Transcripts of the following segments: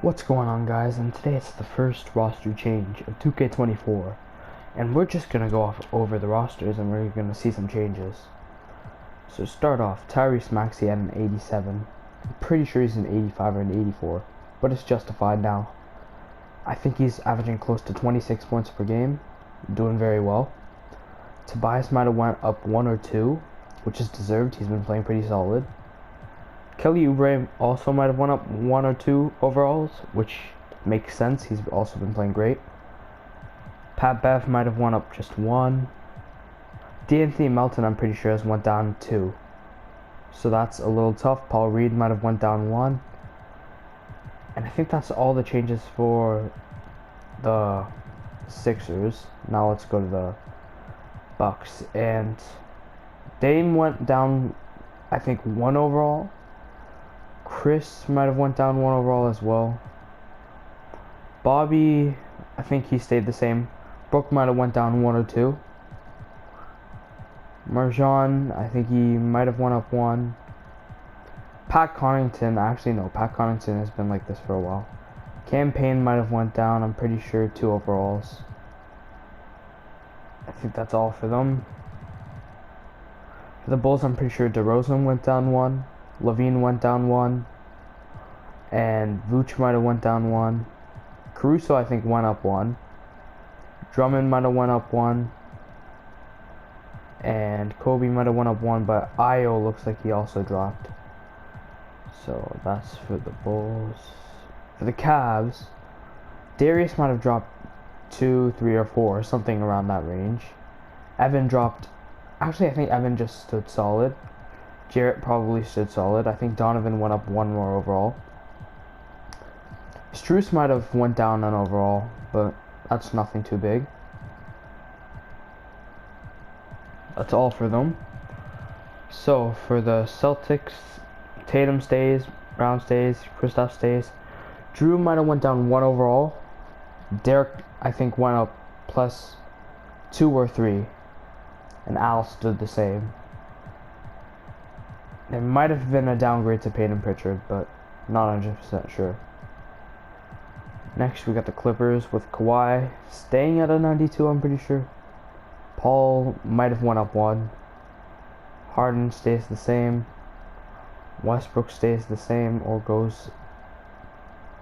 What's going on, guys? And today it's the first roster change of 2K24, and we're just gonna go off over the rosters and we're gonna see some changes. So start off, Tyrese Maxey at an 87. I'm pretty sure he's an 85 or an 84, but it's justified now. I think he's averaging close to 26 points per game, doing very well. Tobias might have went up 1 or 2, which is deserved. He's been playing pretty solid. Kelly Oubre also might have went up 1 or 2 overalls, which makes sense. He's also been playing great. Pat Bev might have went up just 1. D'Anthony Melton, I'm pretty sure, has went down 2. So that's a little tough. Paul Reed might have went down 1. And I think that's all the changes for the Sixers. Now let's go to the Bucks. And Dame went down, I think, 1 overall. Chris might have went down 1 overall as well. Bobby, I think he stayed the same. Brooke might have went down 1 or 2. Marjan, I think he might have went up 1. Pat Connaughton, actually no, Pat Connaughton has been like this for a while. Campaign might have went down, I'm pretty sure, 2 overalls. I think that's all for them. For the Bulls, I'm pretty sure DeRozan went down 1. Levine went down 1, and Vooch might have went down 1. Caruso, I think, went up 1. Drummond might have went up 1, and Kobe might have went up 1, but Io looks like he also dropped. So that's for the Bulls. For the Cavs, Darius might have dropped 2, 3, or 4, something around that range. Evan dropped. Actually, I think Evan just stood solid. Jarrett probably stood solid. I think Donovan went up 1 more overall. Strus might have went down an overall, but that's nothing too big. That's all for them. So for the Celtics, Tatum stays, Brown stays, Kristaps stays. Drew might have went down 1 overall. Derek, I think, went up plus 2 or 3, and Al stood the same. There might have been a downgrade to Peyton Pritchard, but not 100% sure. Next, we got the Clippers with Kawhi staying at a 92, I'm pretty sure. Paul might have went up 1. Harden stays the same. Westbrook stays the same or goes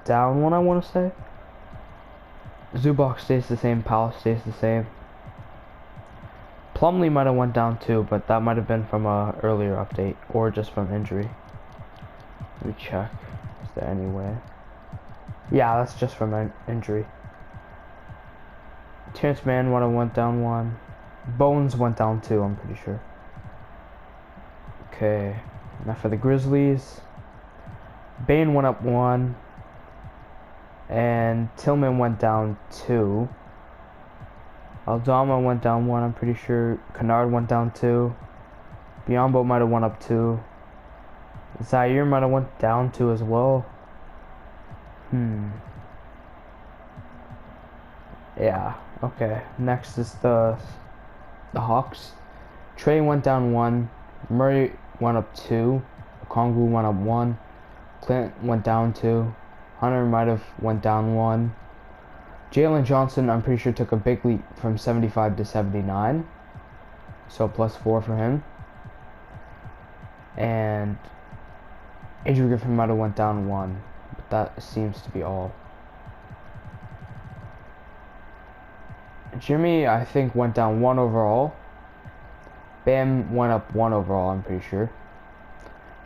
down 1, I want to say. Zubac stays the same. Powell stays the same. Plumlee might have went down 2, but that might have been from a earlier update or just from injury. Let me check. Is there any way? Yeah, that's just from an injury. Terrence Mann might have went down 1. Bones went down 2, I'm pretty sure. Okay, now for the Grizzlies, Bane went up 1, and Tillman went down 2. Aldama went down 1, I'm pretty sure. Kennard went down 2. Biyombo might have went up 2. Zaire might have went down 2 as well. Yeah, okay. Next is the Hawks. Trey went down 1. Murray went up 2. Okongwu went up 1. Clint went down 2. Hunter might have went down 1. Jalen Johnson, I'm pretty sure, took a big leap from 75 to 79. So plus 4 for him. And Adrian Griffin might have went down 1. But that seems to be all. Jimmy, I think, went down 1 overall. Bam went up 1 overall, I'm pretty sure.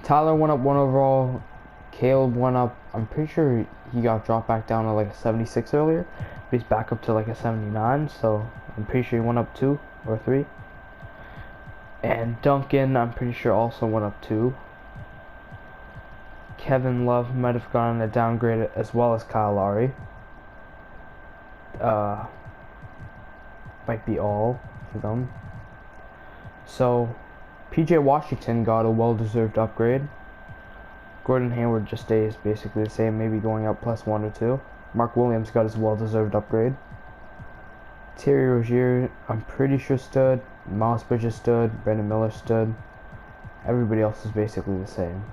Tyler went up 1 overall. Caleb went up, I'm pretty sure he got dropped back down to like a 76 earlier. But he's back up to like a 79, so I'm pretty sure he went up 2 or 3. And Duncan, I'm pretty sure, also went up 2. Kevin Love might have gotten a downgrade as well as Kyle Lowry. Might be all for them. So, PJ Washington got a well-deserved upgrade. Gordon Hayward just stays basically the same, maybe going up plus 1 or 2. Mark Williams got his well-deserved upgrade. Terry Rozier, I'm pretty sure, stood. Miles Bridges stood. Brandon Miller stood. Everybody else is basically the same.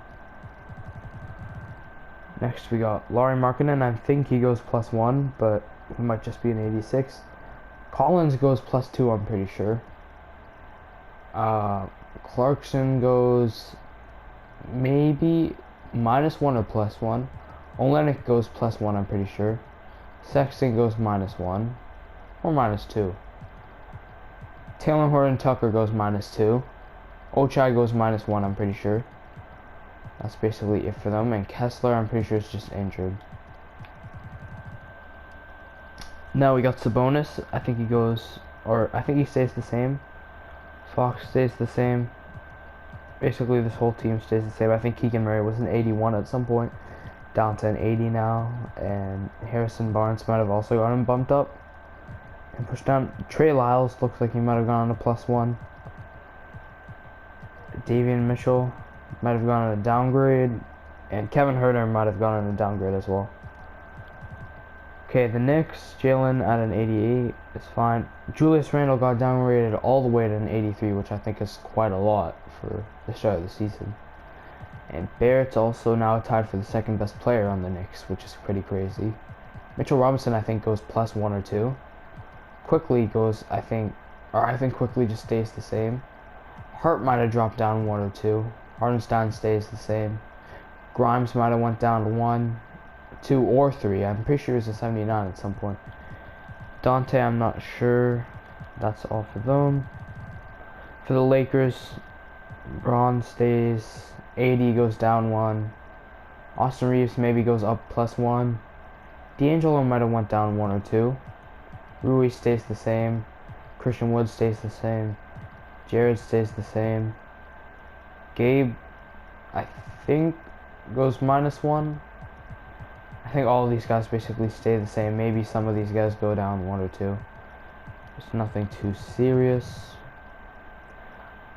Next we got Laurie Markkinen. I think he goes +1, but he might just be an 86. Collins goes +2, I'm pretty sure. Clarkson goes maybe -1 or +1. Olenek goes +1, I'm pretty sure. Sexton goes -1 or -2. Taylor Horton Tucker goes -2. Ochai goes -1, I'm pretty sure. That's basically it for them. And Kessler, I'm pretty sure, is just injured. Now we got Sabonis. I think he goes, or I think he stays the same. Fox stays the same. Basically, this whole team stays the same. I think Keegan Murray was an 81 at some point, down to an 80 now. And Harrison Barnes might have also gotten bumped up and pushed down. Trey Lyles looks like he might have gone on a +1. Davion Mitchell might have gone on a downgrade, and Kevin Huerter might have gone on a downgrade as well. Okay, the Knicks, Jalen at an 88 is fine. Julius Randle got downgraded all the way to an 83, which I think is quite a lot for the start of the season. And Barrett's also now tied for the second best player on the Knicks, which is pretty crazy. Mitchell Robinson, I think, goes +1 or 2. Quickly goes, I think Quickly just stays the same. Hart might have dropped down 1 or 2. Hardenstein stays the same. Grimes might have went down to 1, 2, or 3. I'm pretty sure it was a 79 at some point. Dante, I'm not sure. That's all for them. For the Lakers, Braun stays. AD goes down 1. Austin Reeves maybe goes up +1. D'Angelo might have went down 1 or 2. Rui stays the same. Christian Wood stays the same. Jared stays the same. Gabe, I think, goes -1. I think all of these guys basically stay the same. Maybe some of these guys go down 1 or 2. It's nothing too serious.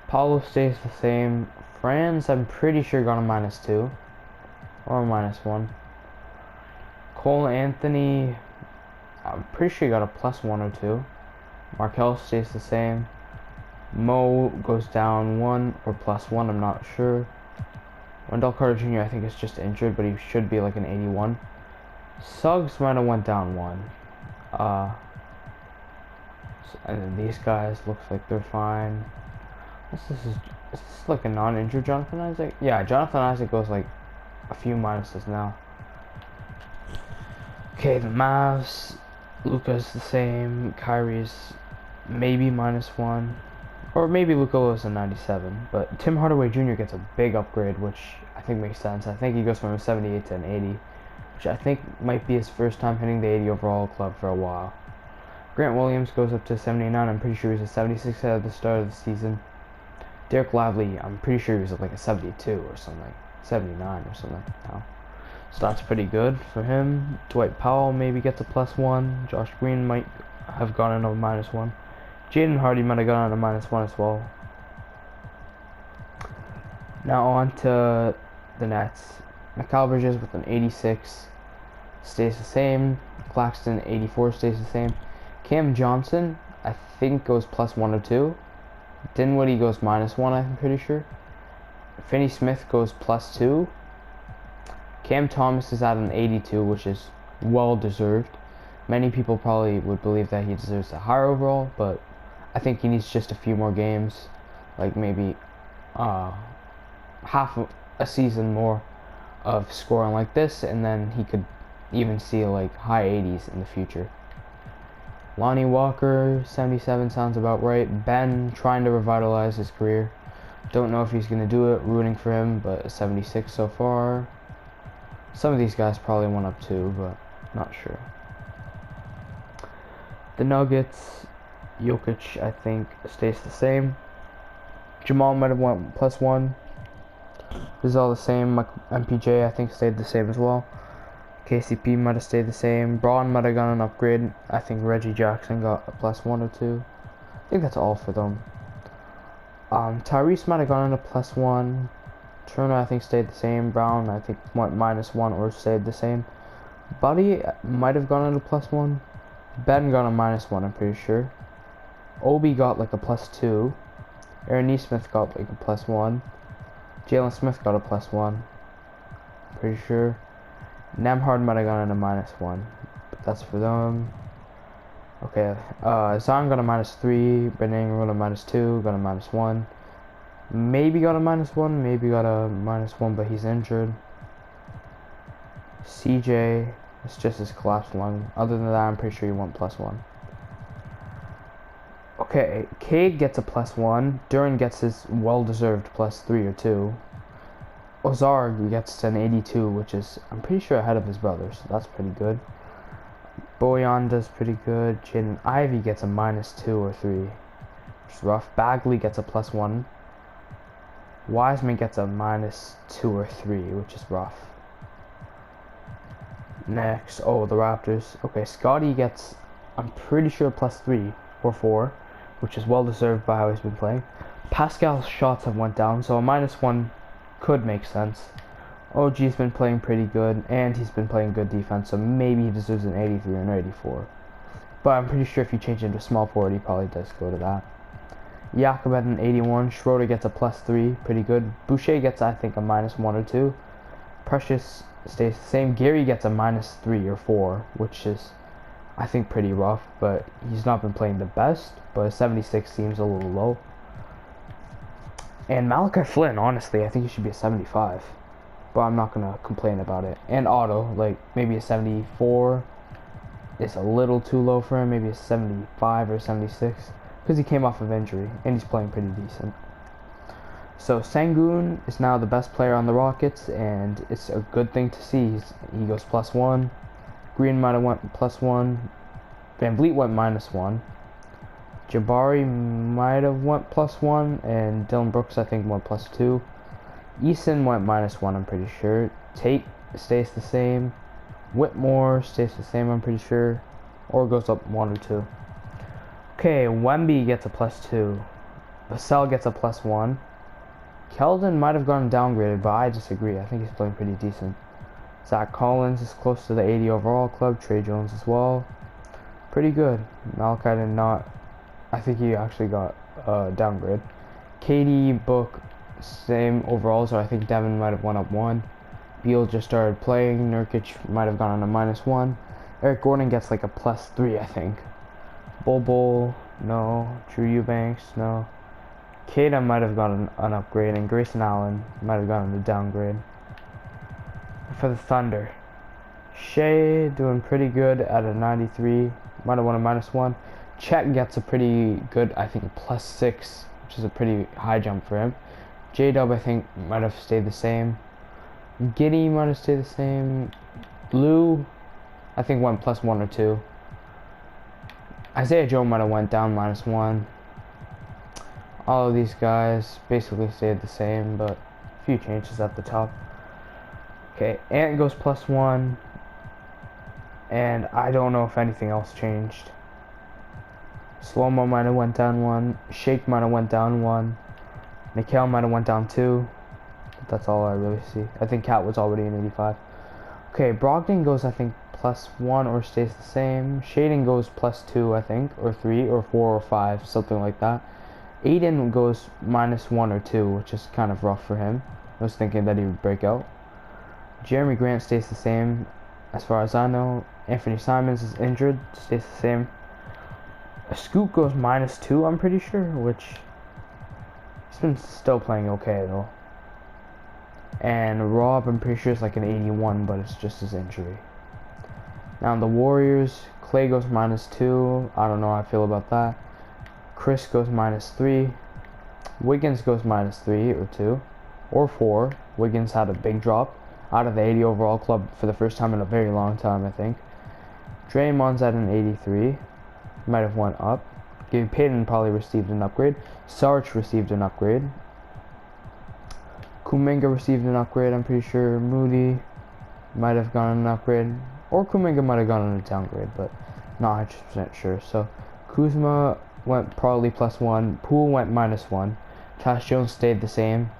Paulo stays the same. Franz, I'm pretty sure, got a -2 or a -1. Cole Anthony, I'm pretty sure he got a +1 or 2. Markelle stays the same. Mo goes down 1 or +1, I'm not sure. Wendell Carter Jr. I think is just injured, but he should be like an 81. Suggs might have went down 1. And then these guys looks like they're fine. Is this like a non-injured Jonathan Isaac? Yeah, Jonathan Isaac goes like a few minuses now. Okay, the Mavs, Luka's the same. Kyrie's maybe -1. Or maybe Luka was a 97, but Tim Hardaway Jr. gets a big upgrade, which I think makes sense. I think he goes from a 78 to an 80, which I think might be his first time hitting the 80 overall club for a while. Grant Williams goes up to 79. I'm pretty sure he was a 76 at the start of the season. Derek Lively, I'm pretty sure he was at like a 72 or something, 79 or something now. So that's pretty good for him. Dwight Powell maybe gets a +1. Josh Green might have gotten a -1. Jaden Hardy might have gotten a -1 as well. Now on to the Nets. Mikal Bridges with an 86 stays the same. Claxton 84 stays the same. Cam Johnson I think goes +1 or 2. Dinwiddie goes -1, I'm pretty sure. Finney Smith goes +2. Cam Thomas is at an 82, which is well deserved. Many people probably would believe that he deserves a higher overall, but I think he needs just a few more games, like maybe half a season more of scoring like this, and then he could even see like high 80s in the future. Lonnie Walker, 77 sounds about right. Ben trying to revitalize his career. Don't know if he's going to do it, rooting for him, but a 76 so far. Some of these guys probably went up too, but not sure. The Nuggets, Jokic, I think, stays the same. Jamal might have went +1. This is all the same. MPJ, I think, stayed the same as well. KCP might have stayed the same. Braun might have gotten an upgrade. I think Reggie Jackson got a +1 or 2. I think that's all for them. Tyrese might have gotten a +1. Turner, I think, stayed the same. Brown, I think, went -1 or stayed the same. Buddy might have gotten a +1. Ben got a -1, I'm pretty sure. Obi got like a +2. Aaron Nesmith got like a +1. Jalen Smith got a +1. Pretty sure. Nemhard might have gone into -1, but that's for them. Okay, Zahn got a -3, Benang got a -2, got a -1. Maybe got a -1, maybe got a -1, but he's injured. CJ, it's just his collapsed lung. Other than that, I'm pretty sure he went +1. Okay, Cade gets a +1. Duran gets his well-deserved +3 or 2. Ozarg gets an 82, which is, I'm pretty sure, ahead of his brother, so that's pretty good. Boyan does pretty good. Jaden Ivey gets a -2 or 3, which is rough. Bagley gets a +1. Wiseman gets a -2 or 3, which is rough. Next, oh, the Raptors. Okay, Scotty gets, I'm pretty sure, +3 or 4, which is well deserved by how he's been playing. Pascal's shots have went down, so a -1 could make sense. OG's been playing pretty good, and he's been playing good defense, so maybe he deserves an 83 or an 84. But I'm pretty sure if you change him to small forward, he probably does go to that. Jakob at an 81. Schroeder gets a +3, pretty good. Boucher gets, I think, a -1 or 2. Precious stays the same. Gary gets a -3 or 4, which is, I think, pretty rough, but he's not been playing the best, but 76 seems a little low. And Malachi Flynn, honestly, I think he should be a 75, but I'm not gonna complain about it. And Otto, like, maybe a 74 is a little too low for him, maybe a 75 or 76, because he came off of injury, and he's playing pretty decent. So Sengun is now the best player on the Rockets, and it's a good thing to see. He goes +1. Green might have went +1. Van Vliet went -1. Jabari might have went +1, and Dylan Brooks, I think, went +2. Eason went -1, I'm pretty sure. Tate stays the same. Whitmore stays the same, I'm pretty sure, or goes up 1 or 2. Okay, Wemby gets a +2. Vassell gets a +1. Keldon might have gotten downgraded, but I disagree. I think he's playing pretty decent. Zach Collins is close to the 80 overall club. Trey Jones as well. Pretty good. Malachi did not. I think he actually got downgrade. KD, Book, same overall, so I think Devin might have went up 1. Beal just started playing. Nurkic might have gone on a -1. Eric Gordon gets like a +3, I think. Bol, no. Drew Eubanks, no. Kada might have gotten an upgrade, and Grayson Allen might have gotten a downgrade. For the Thunder, Shea doing pretty good at a 93, might have won a -1. Chet gets a pretty good, I think, +6, which is a pretty high jump for him. J-Dub, I think, might have stayed the same. Giddy might have stayed the same. Lou, I think, went +1 or 2. Isaiah Joe might have went down -1. All of these guys basically stayed the same, but a few changes at the top. Okay, Ant goes +1, and I don't know if anything else changed. Slow-Mo might have went down 1. Shake might have went down 1. Mikal might have went down 2. But that's all I really see. I think Cat was already in 85. Okay, Brogdon goes, I think, +1 or stays the same. Shaden goes +2, I think, or 3 or 4 or 5, something like that. Aiden goes -1 or 2, which is kind of rough for him. I was thinking that he would break out. Jeremy Grant stays the same, as far as I know. Anthony Simons is injured, stays the same. Scoot goes -2, I'm pretty sure, which he's been still playing okay though. And Rob, I'm pretty sure it's like an 81, but it's just his injury. Now the Warriors, Clay goes -2. I don't know how I feel about that. Chris goes -3. Wiggins goes -3 or 2 or 4. Wiggins had a big drop out of the 80 overall club for the first time in a very long time, I think. Draymond's at an 83. Might have went up. Gary Payton probably received an upgrade. Sarge received an upgrade. Kuminga received an upgrade, I'm pretty sure. Moody might have gotten an upgrade. Or Kuminga might have gotten a downgrade, but not 100% sure. So Kuzma went probably +1. Poole went -1. Cash Jones stayed the same.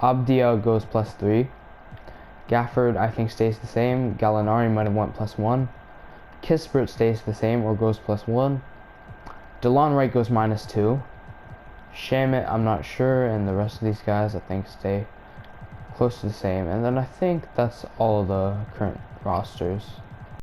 Abdia goes +3. Gafford, I think, stays the same. Gallinari might have went +1. Kispert stays the same or goes +1. DeLon Wright goes -2. Shamit, I'm not sure, and the rest of these guys, I think, stay close to the same. And then I think that's all of the current rosters.